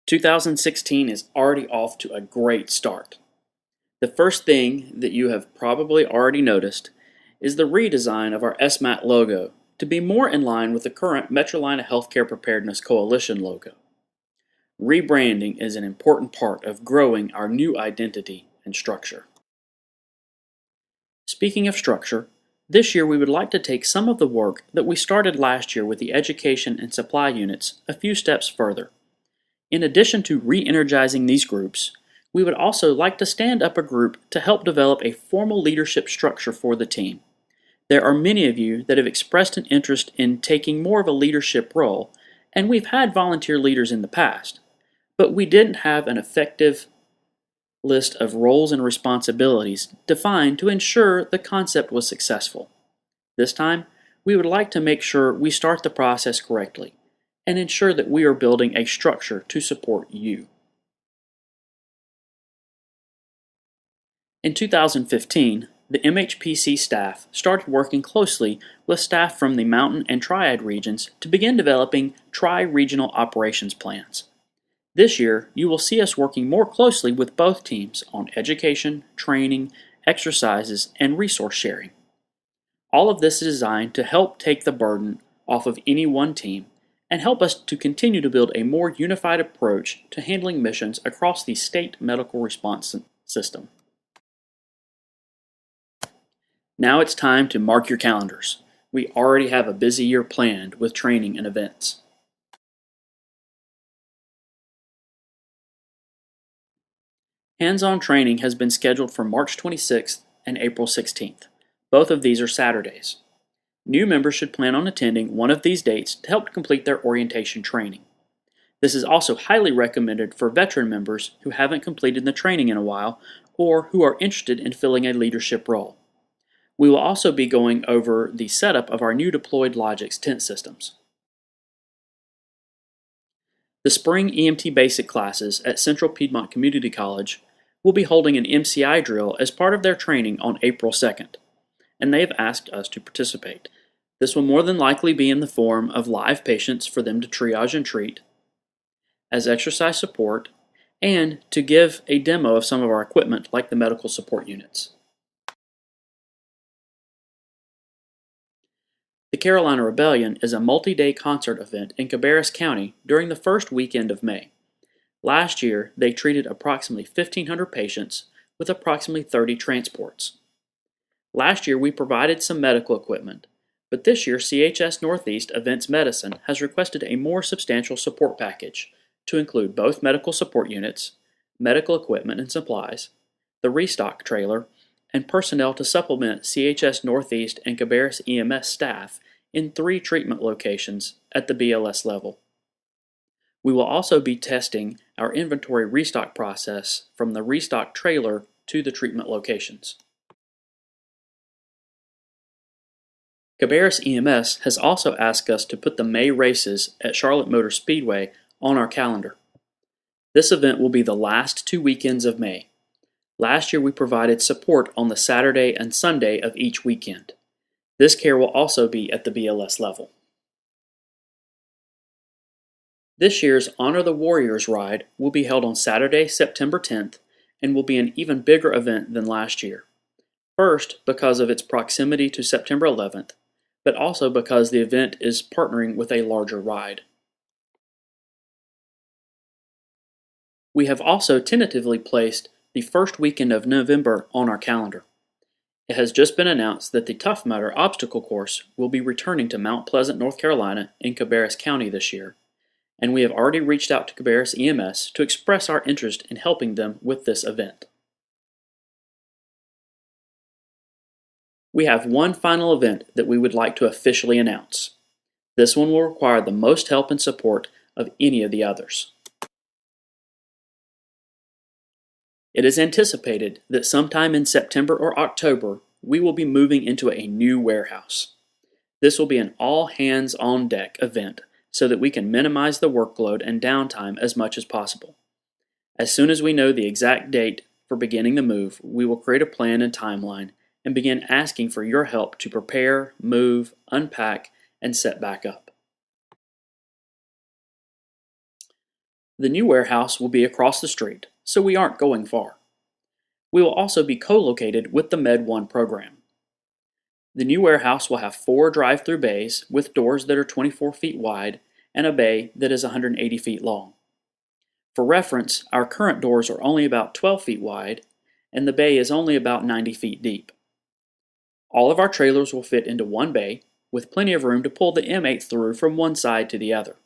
2016 is already off to a great start. The first thing that you have probably already noticed is the redesign of our SMAT logo to be more in line with the current Metrolina Healthcare Preparedness Coalition logo. Rebranding is an important part of growing our new identity and structure. Speaking of structure, this year we would like to take some of the work that we started last year with the education and supply units a few steps further. In addition to re-energizing these groups, we would also like to stand up a group to help develop a formal leadership structure for the team. There are many of you that have expressed an interest in taking more of a leadership role, and we've had volunteer leaders in the past, but we didn't have an effective list of roles and responsibilities defined to ensure the concept was successful. This time, we would like to make sure we start the process correctly and ensure that we are building a structure to support you. In 2015, the MHPC staff started working closely with staff from the Mountain and Triad regions to begin developing tri-regional operations plans. This year, you will see us working more closely with both teams on education, training, exercises, and resource sharing. All of this is designed to help take the burden off of any one team and help us to continue to build a more unified approach to handling missions across the state medical response system. Now it's time to mark your calendars. We already have a busy year planned with training and events. Hands-on training has been scheduled for March 26th and April 16th. Both of these are Saturdays. New members should plan on attending one of these dates to help complete their orientation training. This is also highly recommended for veteran members who haven't completed the training in a while or who are interested in filling a leadership role. We will also be going over the setup of our new deployed Logix tent systems. The spring EMT basic classes at Central Piedmont Community College will be holding an MCI drill as part of their training on April 2nd, and they have asked us to participate. This will more than likely be in the form of live patients for them to triage and treat, as exercise support, and to give a demo of some of our equipment like the medical support units. The Carolina Rebellion is a multi-day concert event in Cabarrus County during the first weekend of May. Last year, they treated approximately 1,500 patients with approximately 30 transports. Last year, we provided some medical equipment, but this year, CHS Northeast Events Medicine has requested a more substantial support package to include both medical support units, medical equipment and supplies, the restock trailer, and personnel to supplement CHS Northeast and Cabarrus EMS staff in 3 treatment locations at the BLS level. We will also be testing our inventory restock process from the restock trailer to the treatment locations. Cabarrus EMS has also asked us to put the May races at Charlotte Motor Speedway on our calendar. This event will be the last 2 weekends of May. Last year we provided support on the Saturday and Sunday of each weekend. This care will also be at the BLS level. This year's Honor the Warriors ride will be held on Saturday, September 10th, and will be an even bigger event than last year. First, because of its proximity to September 11th, but also because the event is partnering with a larger ride. We have also tentatively placed the first weekend of November on our calendar. It has just been announced that the Tough Mudder obstacle course will be returning to Mount Pleasant, North Carolina in Cabarrus County this year, and we have already reached out to Cabarrus EMS to express our interest in helping them with this event. We have one final event that we would like to officially announce. This one will require the most help and support of any of the others. It is anticipated that sometime in September or October, we will be moving into a new warehouse. This will be an all-hands-on-deck event so that we can minimize the workload and downtime as much as possible. As soon as we know the exact date for beginning the move, we will create a plan and timeline and begin asking for your help to prepare, move, unpack, and set back up. The new warehouse will be across the street, so we aren't going far. We will also be co-located with the Med 1 program. The new warehouse will have 4 drive-through bays with doors that are 24 feet wide and a bay that is 180 feet long. For reference, our current doors are only about 12 feet wide and the bay is only about 90 feet deep. All of our trailers will fit into one bay with plenty of room to pull the M8 through from one side to the other.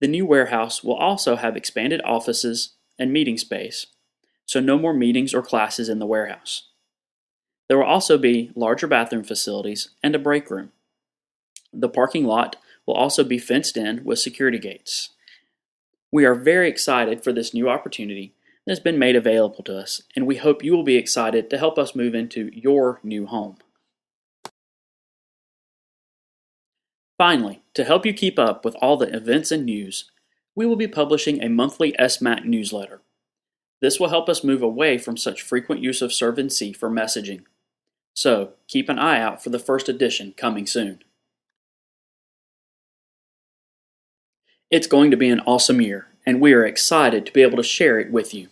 The new warehouse will also have expanded offices and meeting space, so no more meetings or classes in the warehouse. There will also be larger bathroom facilities and a break room. The parking lot will also be fenced in with security gates. We are very excited for this new opportunity that has been made available to us, and we hope you will be excited to help us move into your new home. Finally, to help you keep up with all the events and news, we will be publishing a monthly SMAT newsletter. This will help us move away from such frequent use of Serve-in-C for messaging. So, keep an eye out for the first edition coming soon. It's going to be an awesome year, and we are excited to be able to share it with you.